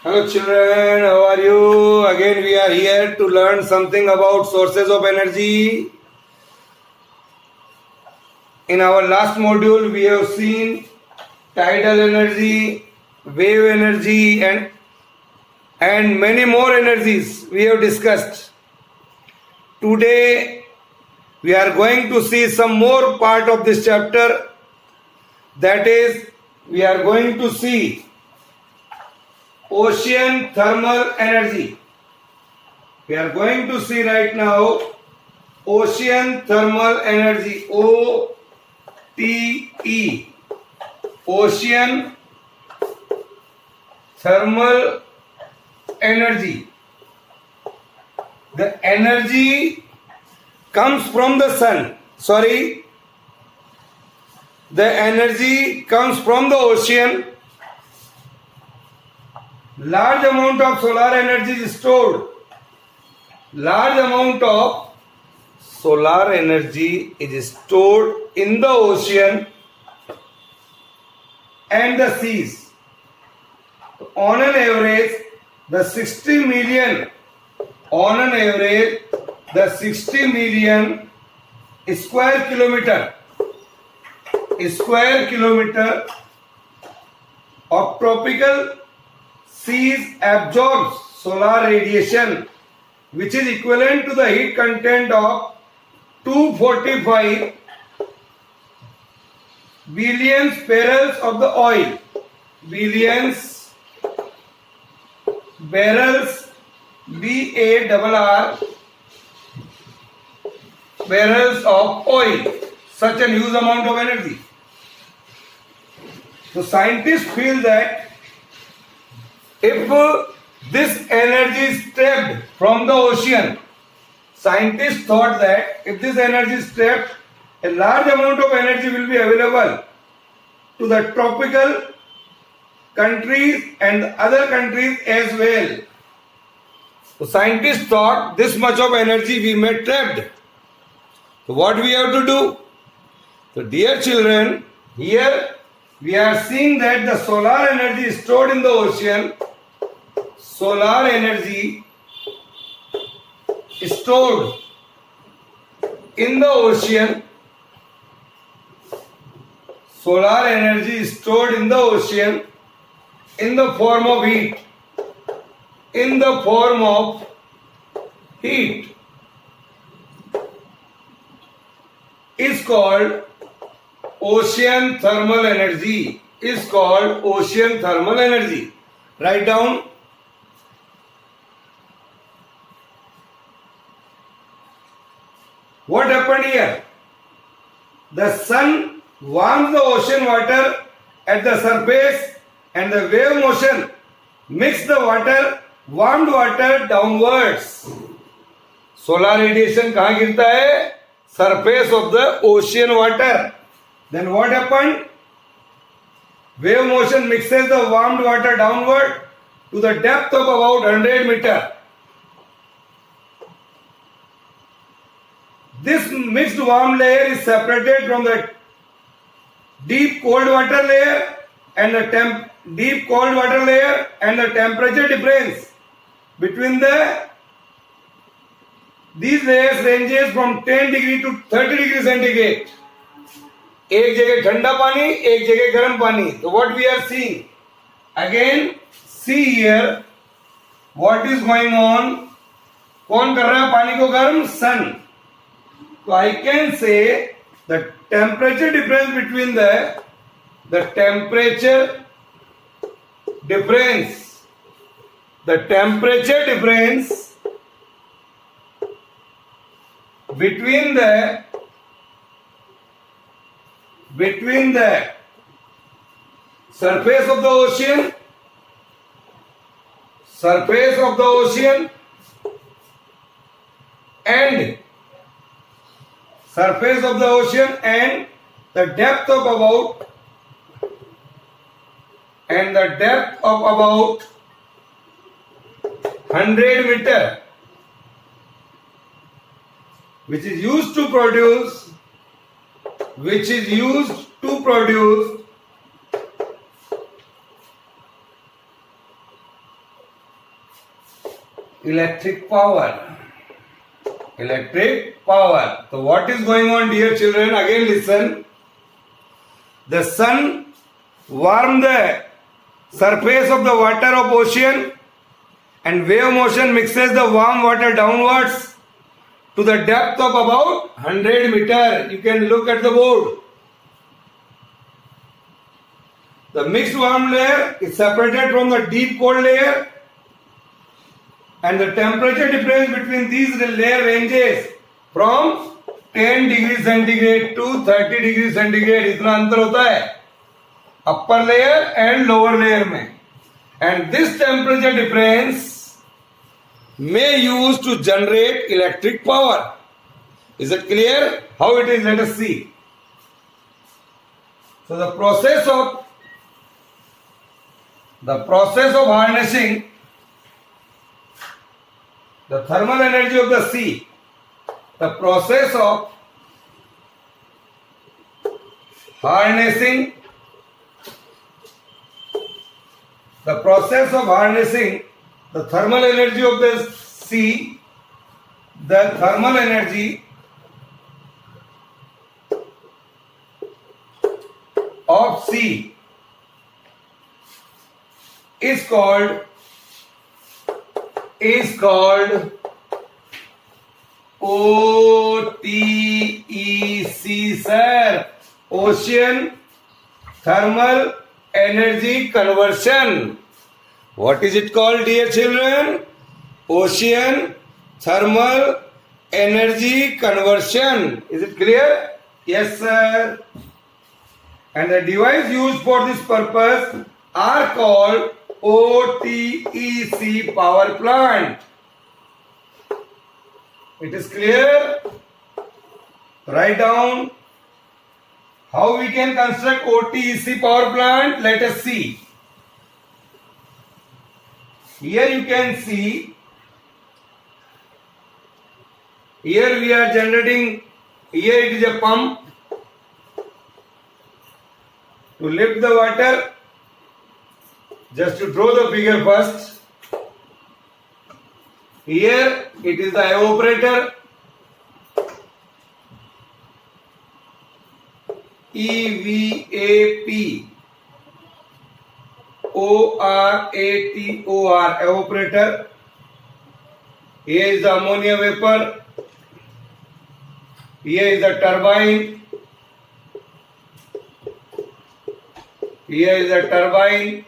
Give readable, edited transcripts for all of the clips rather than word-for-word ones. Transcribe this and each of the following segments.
Hello children, how are you? Again we are here to learn something about sources of energy. In our last module we have seen tidal energy, wave energy and many more energies we have discussed. Today we are going to see some more part of this chapter, that is we are going to see ocean thermal energy. We are going to see right now ocean thermal energy, OTE, ocean thermal energy. The energy comes from the sun. The energy comes from the ocean. Large amount of solar energy is stored. Large amount of solar energy is stored in the ocean and the seas. On an average, the 60 million square kilometer of tropical seas absorbs solar radiation, which is equivalent to the heat content of 245 billion barrels of the oil. Barrels, BARR, barrels of oil. Such a huge amount of energy. So scientists feel that if this energy is trapped from the ocean, scientists thought that if this energy is trapped, a large amount of energy will be available to the tropical countries and other countries as well. So scientists thought this much of energy we may trapped. So what we have to do? So dear children, here we are seeing that the solar energy is stored in the ocean. Solar energy is stored in the ocean. Solar energy is stored in the ocean in the form of heat. Is called ocean thermal energy. Write down. What happened here? The sun warms the ocean water at the surface and the wave motion makes the warmed water downwards. Solar radiation कहाँ गिरता है? Surface of the ocean water. Then what happened? Wave motion mixes the warmed water downward to the depth of about 100 meters. This mixed warm layer is separated from the deep cold water layer and the temperature difference between these layers ranges from 10 degree to 30 degree centigrade. एक जगह ठंडा पानी, एक जगह गर्म पानी. So what we are seeing? Again, see here what is going on. कौन कर रहा है पानी को गर्म? Sun. So I can say the temperature difference between the temperature difference between the surface of the ocean and the depth of about 100 meter, which is used to produce electric power. Electric power. So what is going on, dear children? Again listen. The sun warm the surface of the water of ocean, and wave motion mixes the warm water downwards to the depth of about 100 meter. You can look at the board. The mixed warm layer is separated from the deep cold layer, and the temperature difference between these layer ranges from 10 degree centigrade to 30 degree centigrade. इतना अंतर होता है upper layer and lower layer में. And this temperature difference may use to generate electric power. Is it clear how it is? Let us see. So the process of harnessing the thermal energy of the sea, the process of harnessing the thermal energy of the sea, the thermal energy of sea is called OTEC, sir. Ocean Thermal Energy Conversion. What is it called, dear children? Ocean Thermal Energy Conversion. Is it clear? Yes, sir. And the device used for this purpose are called OTEC power plant. It is clear? Write down how we can construct OTEC power plant. Let us see. Here you can see, here we are generating, here it is a pump to lift the water. Just to draw the figure first. Here it is the evaporator. EVAP ORATOR, evaporator. Here is the ammonia vapor. Here is the turbine. Here is the turbine.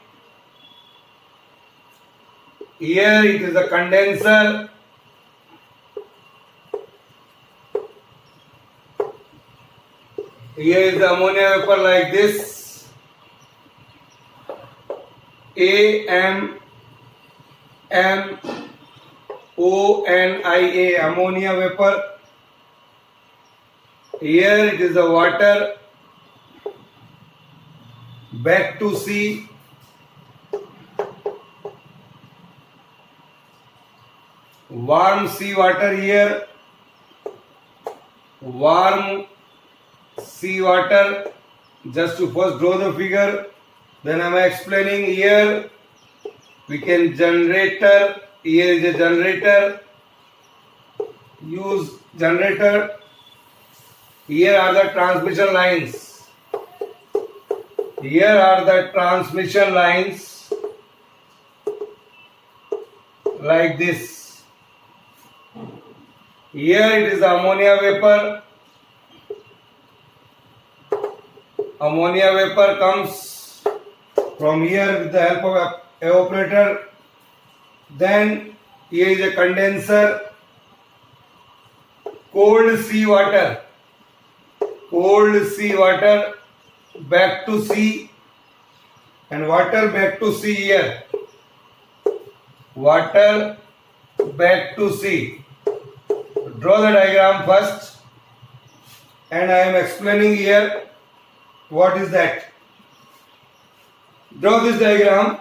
Here it is the condenser. Here is the ammonia vapor like this. AMMONIA, ammonia vapor. Here it is the water. Back to sea. Warm sea water here. Warm sea water. Just to first draw the figure, then I am explaining. Here we can generator. Here is a generator. Use generator. Here are the transmission lines. Here are the transmission lines like this. Here it is ammonia vapor. Ammonia vapor comes from here with the help of evaporator. Then here is a condenser. Cold sea water. Cold sea water back to sea, and water back to sea here. Water back to sea. Draw the diagram first, and I am explaining here what is that. Draw this diagram.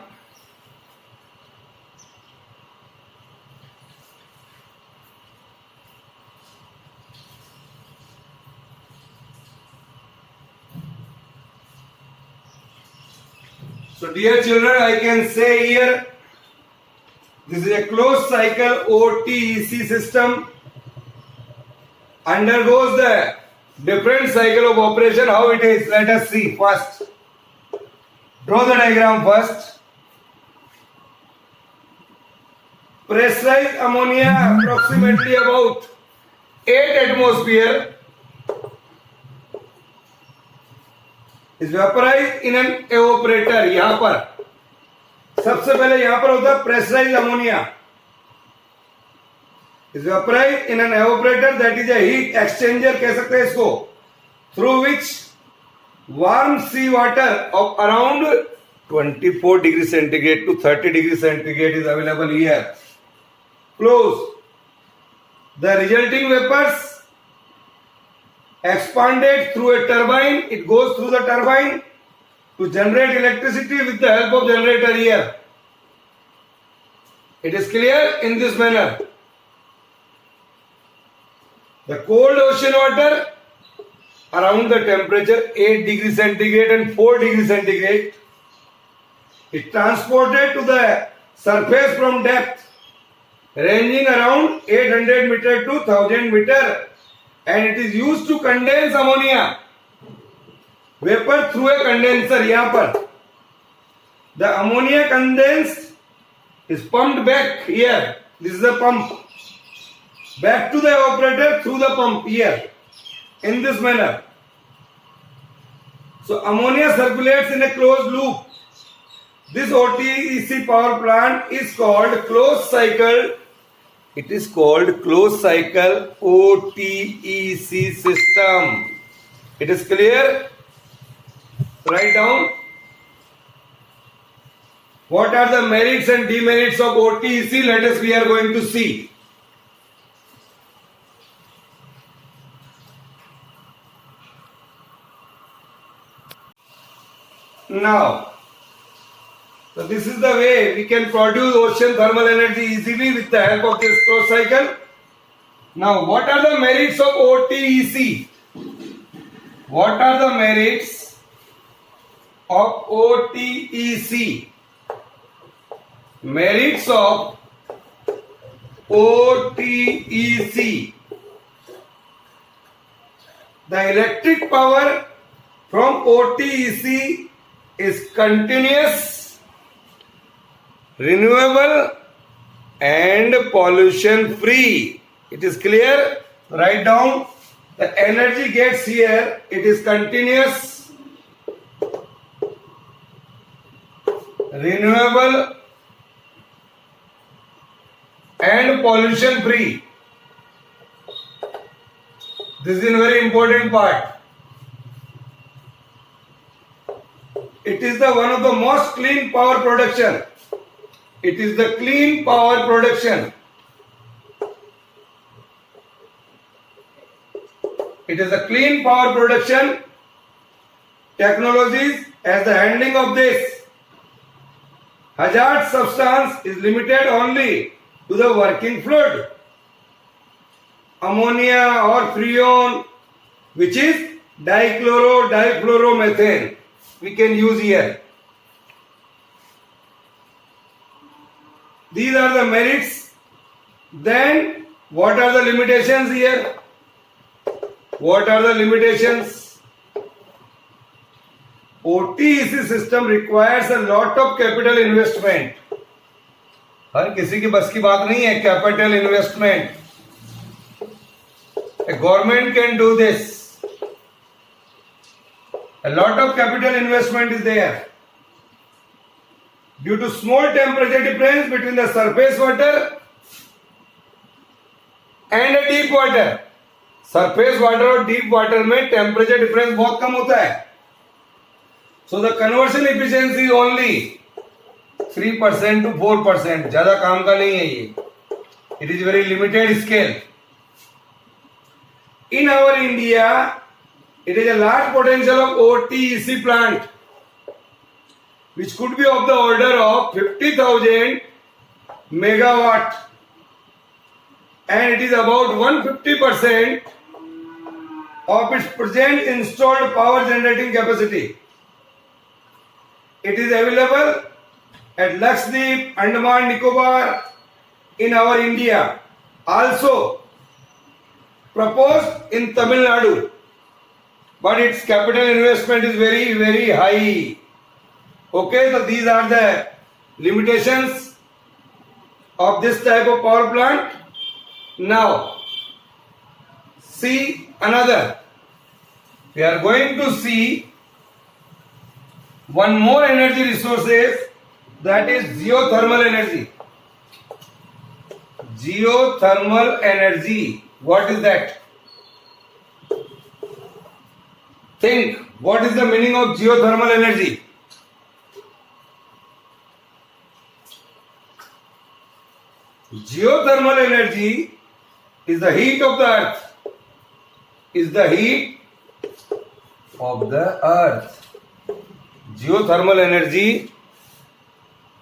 So dear children, I can say here This is a closed cycle OTEC system. Undergoes the different cycle of operation. How it is? Let us see first. Draw the diagram first. Pressurized ammonia approximately about 8 atmosphere is vaporized in an evaporator. यहाँ पर सबसे पहले यहाँ पर होता है pressurized ammonia is vaporized in an evaporator, that is a heat exchanger कह सकते हैं इसको, through which warm sea water of around 24 degree centigrade to 30 degree centigrade is available here. Close. The resulting vapors expanded through a turbine. It goes through the turbine to generate electricity with the help of generator here. It is clear in this manner. The cold ocean water around the temperature 8 degree centigrade and 4 degree centigrade is transported to the surface from depth ranging around 800 meter to 1000 meter, and it is used to condense ammonia vapor through a condenser. यहाँ पर the ammonia condensed is pumped back here. This is the pump. Back to the evaporator through the pump here. In this manner. So ammonia circulates in a closed loop. This OTEC power plant is called closed cycle. It is called closed cycle OTEC system. It is clear? Write down. What are the merits and demerits of OTEC? Let us, we are going to see. Now, so this is the way we can produce ocean thermal energy easily with the help of this closed cycle. Now, what are the merits of OTEC? What are the merits of OTEC? Merits of OTEC. The electric power from OTEC is continuous, renewable and pollution free. It is clear? Write down. The energy gets here, it is continuous, renewable and pollution free. This is a very important part. It is the one of the most clean power production. It is the clean power production. It is a clean power production technologies. As the handling of this hazard substance is limited only to the working fluid, ammonia or freon, which is dichloromethane. We can use here. These are the merits. Then what are the limitations here? What are the limitations? OTEC system requires a lot of capital investment. हर किसी की बस की बात नहीं है capital investment. A government can do this. A lot of capital investment is there. Due to small temperature difference between the surface water and a deep water. Surface water और deep water में temperature difference बहुत कम होता है. So the conversion efficiency is only 3% to 4%. ज़्यादा काम का नहीं है ये. It is very limited scale. In our India, it is a large potential of OTEC plant, which could be of the order of 50,000 megawatt, and it is about 150% of its present installed power generating capacity. It is available at Lakshadweep, Andaman Nicobar, in our India, also proposed in Tamil Nadu, but its capital investment is very, very high. Okay, so these are the limitations of this type of power plant. Now, see another. We are going to see one more energy resources, that is geothermal energy. Geothermal energy. What is that? Think, what is the meaning of geothermal energy? Geothermal energy is the heat of the earth. Is the heat of the earth. Geothermal energy,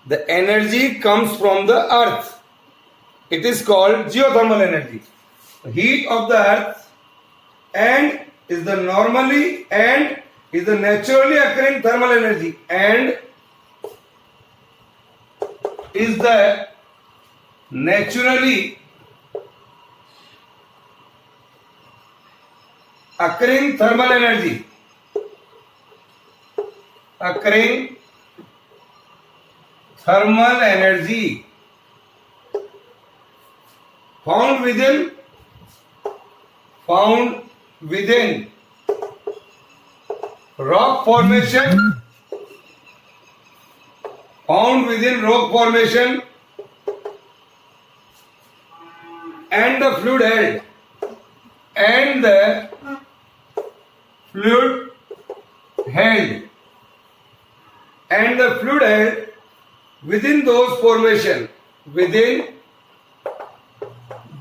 the energy comes from the earth. It is called geothermal energy. The heat of the earth and is the normally and is the naturally occurring thermal energy and is the naturally occurring thermal energy. Occurring thermal energy found within rock formation, found within rock formation and the fluid held and the fluid held and the fluid held within those formation, within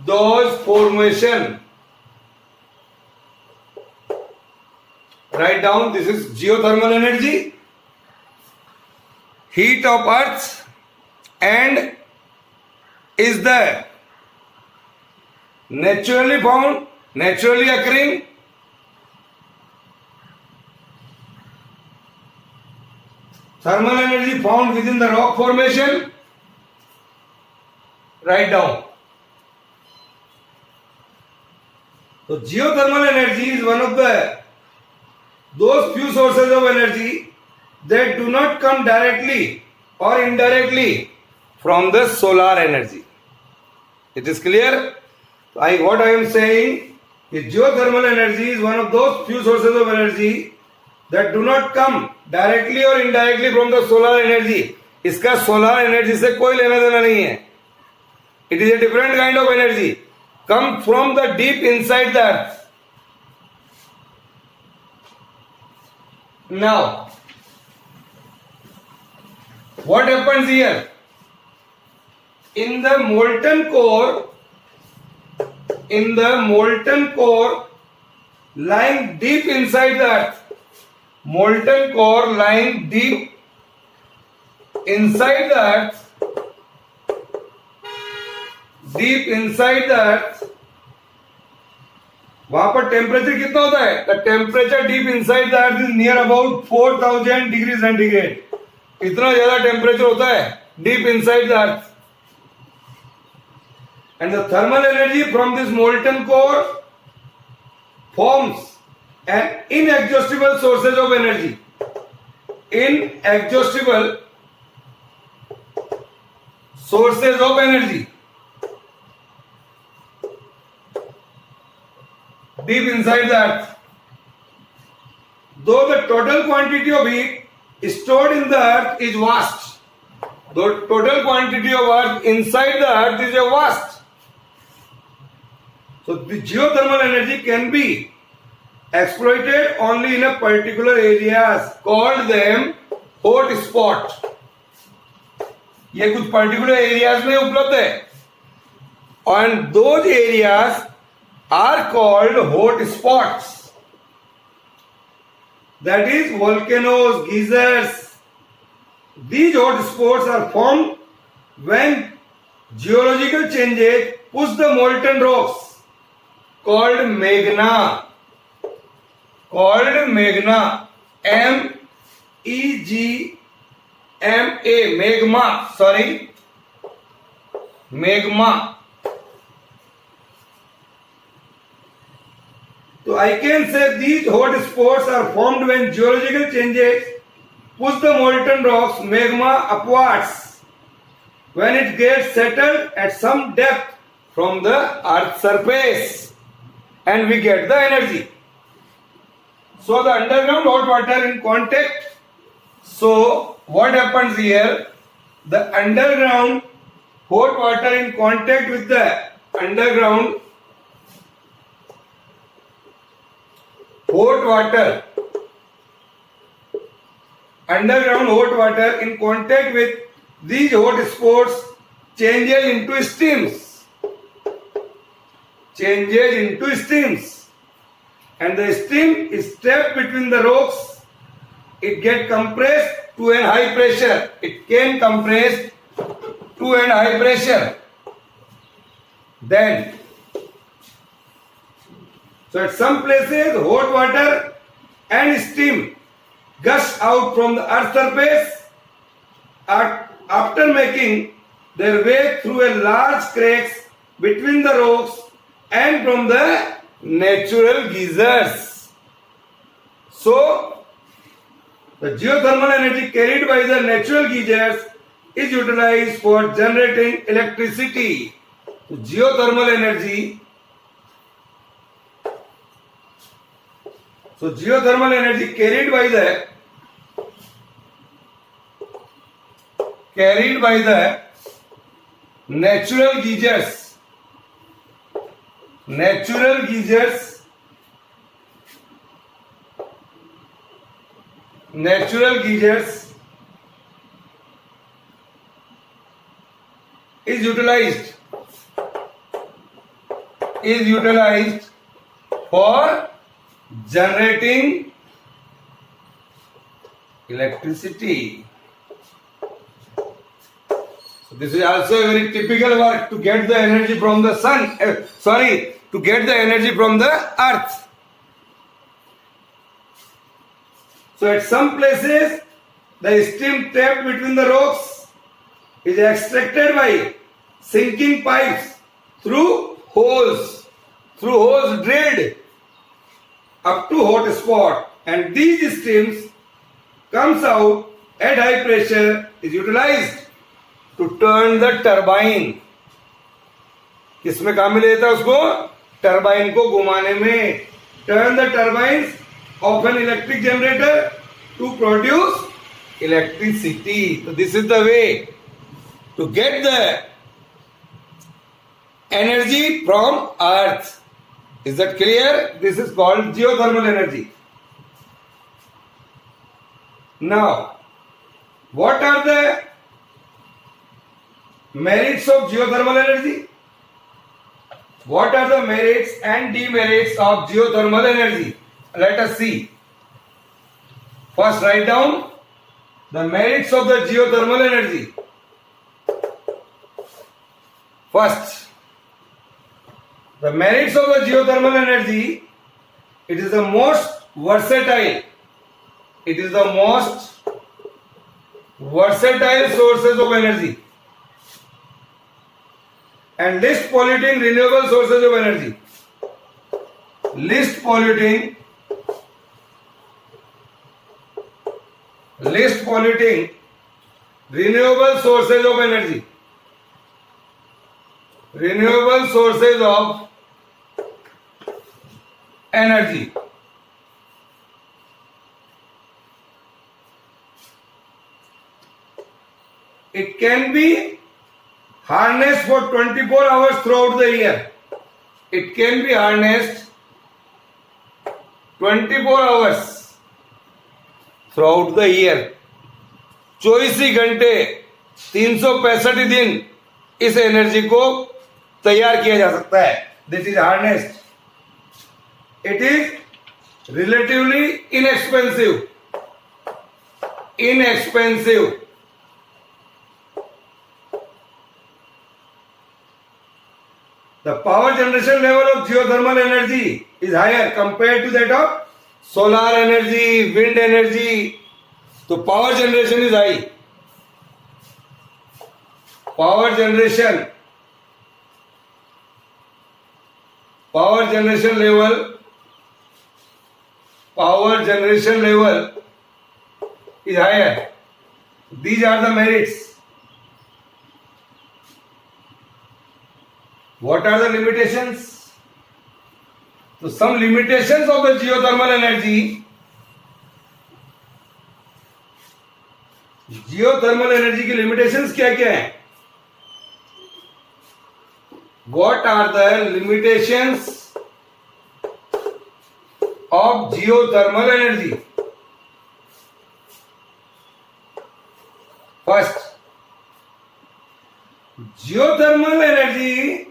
those formation. Write down, this is geothermal energy, heat of earth and is the naturally found, naturally occurring thermal energy found within the rock formation. Write down. So geothermal energy is one of those few sources of energy that do not come directly or indirectly from the solar energy. It is clear? What I am saying is geothermal energy is one of those few sources of energy that do not come directly or indirectly from the solar energy. इसका solar energy से कोई लेना देना नहीं है. It is a different kind of energy. Come from the deep inside the earth. Now, what happens here? In the molten core lying deep inside the earth, molten core lying deep inside the earth, वहां पर temperature कितना होता है? The temperature deep inside the earth is near about 4000 degree centigrade. इतना ज्यादा temperature होता है deep inside the earth. And the thermal energy from this molten core forms an inexhaustible sources of energy. Inexhaustible sources of energy deep inside the earth. Though the total quantity of heat stored in the earth is vast, the total quantity of earth inside the earth is a vast. So the geothermal energy can be exploited only in a particular areas, called them hot spot. ये कुछ particular areas में उपलब्ध है, and those areas are called hot spots. That is volcanoes, geysers. These hot spots are formed when geological changes push the molten rocks called magma. M-E-G-M-A, magma, sorry. magma. So I can say these hot spots are formed when geological changes push the molten rocks magma upwards when it gets settled at some depth from the earth's surface, and we get the energy. So the underground hot water in contact. So what happens here? The underground hot water in contact with the underground hot water. Underground hot water in contact with these hot spots changes into steams. Changes into steams. And the steam is trapped between the rocks. It gets compressed to a high pressure. It can compress to a high pressure. Then, so at some places, hot water and steam gush out from the earth's surface after making their way through a large cracks between the rocks and from the natural geysers. So, the geothermal energy carried by the natural geysers is utilized for generating electricity. So, geothermal energy. So, geothermal energy carried by the natural geysers. Natural geysers is utilized for generating electricity. So this is also a very typical work to get the energy from the sun. To get the energy from the earth. So at some places, the steam trapped between the rocks is extracted by sinking pipes through holes drilled up to hot spot, and these steams comes out at high pressure is utilized to turn the turbine. किसमें काम में लेता है उसको? Turbine को घुमाने में. Turn the turbines of an electric generator to produce electricity. So this is the way to get the energy from earth. Is that clear? This is called geothermal energy. Now, what are the merits of geothermal energy? What are the merits and demerits of geothermal energy? Let us see. First, write down the merits of the geothermal energy. First, the merits of the geothermal energy, it is the most versatile. It is the most versatile sources of energy and least polluting renewable sources of energy. Least polluting renewable sources of energy. Renewable sources of energy. It can be harnessed for 24 hours throughout the year. It can be harnessed 24 hours throughout the year. 24 घंटे 365 दिन इस energy को तैयार किया जा सकता है. This is harnessed. It is relatively inexpensive. The power generation level of geothermal energy is higher compared to that of solar energy, wind energy. So power generation is high. Power generation generation level is higher. These are the merits. What are the limitations? So some limitations of the geothermal energy. Geothermal energy की limitations क्या क्या है? What are the limitations of geothermal energy? First, geothermal energy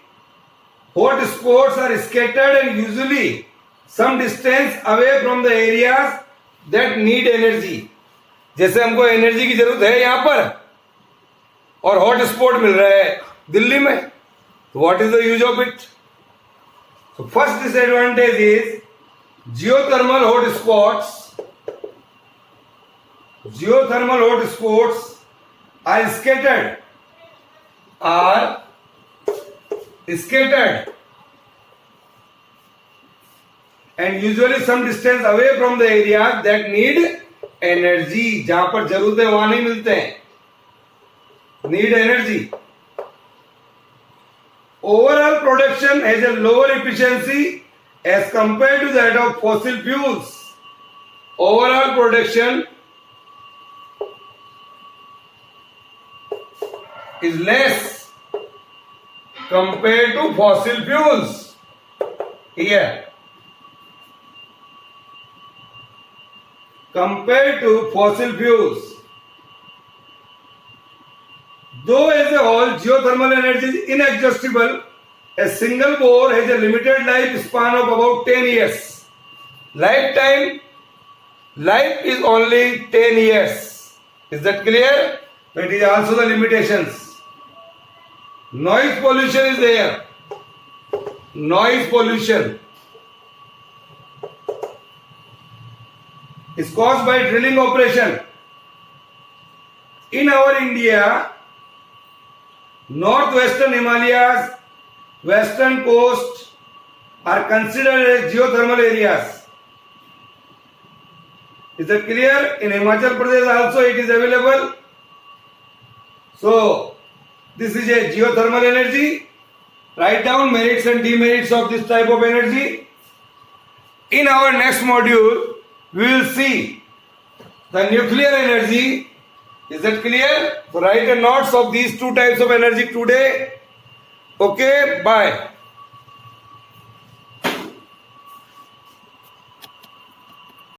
hot spots are scattered and usually some distance away from the areas that need energy. जैसे हमको energy की जरूरत है यहां पर और हॉट स्पॉट मिल रहा है दिल्ली में, तो what is the use of it? So first disadvantage is geothermal hot spots are scattered and usually some distance away from the areas that need energy. जहां पर जरूरत है वहां नहीं मिलते हैं. Need energy. Overall production has a lower efficiency as compared to that of fossil fuels. Overall production is less compared to fossil fuels. Here, compared to fossil fuels. Though as a whole geothermal energy is inexhaustible, a single bore has a limited lifespan of about 10 years. Life is only 10 years. Is that clear? It is also the limitations. Noise pollution is there. Noise pollution is caused by drilling operation. In our India, northwestern Himalayas, western coast are considered as geothermal areas. Is that clear? In Himachal Pradesh also it is available. So this is a geothermal energy. Write down merits and demerits of this type of energy. In our next module, we will see the nuclear energy. Is that clear? So write a notes of these two types of energy today. Okay, bye.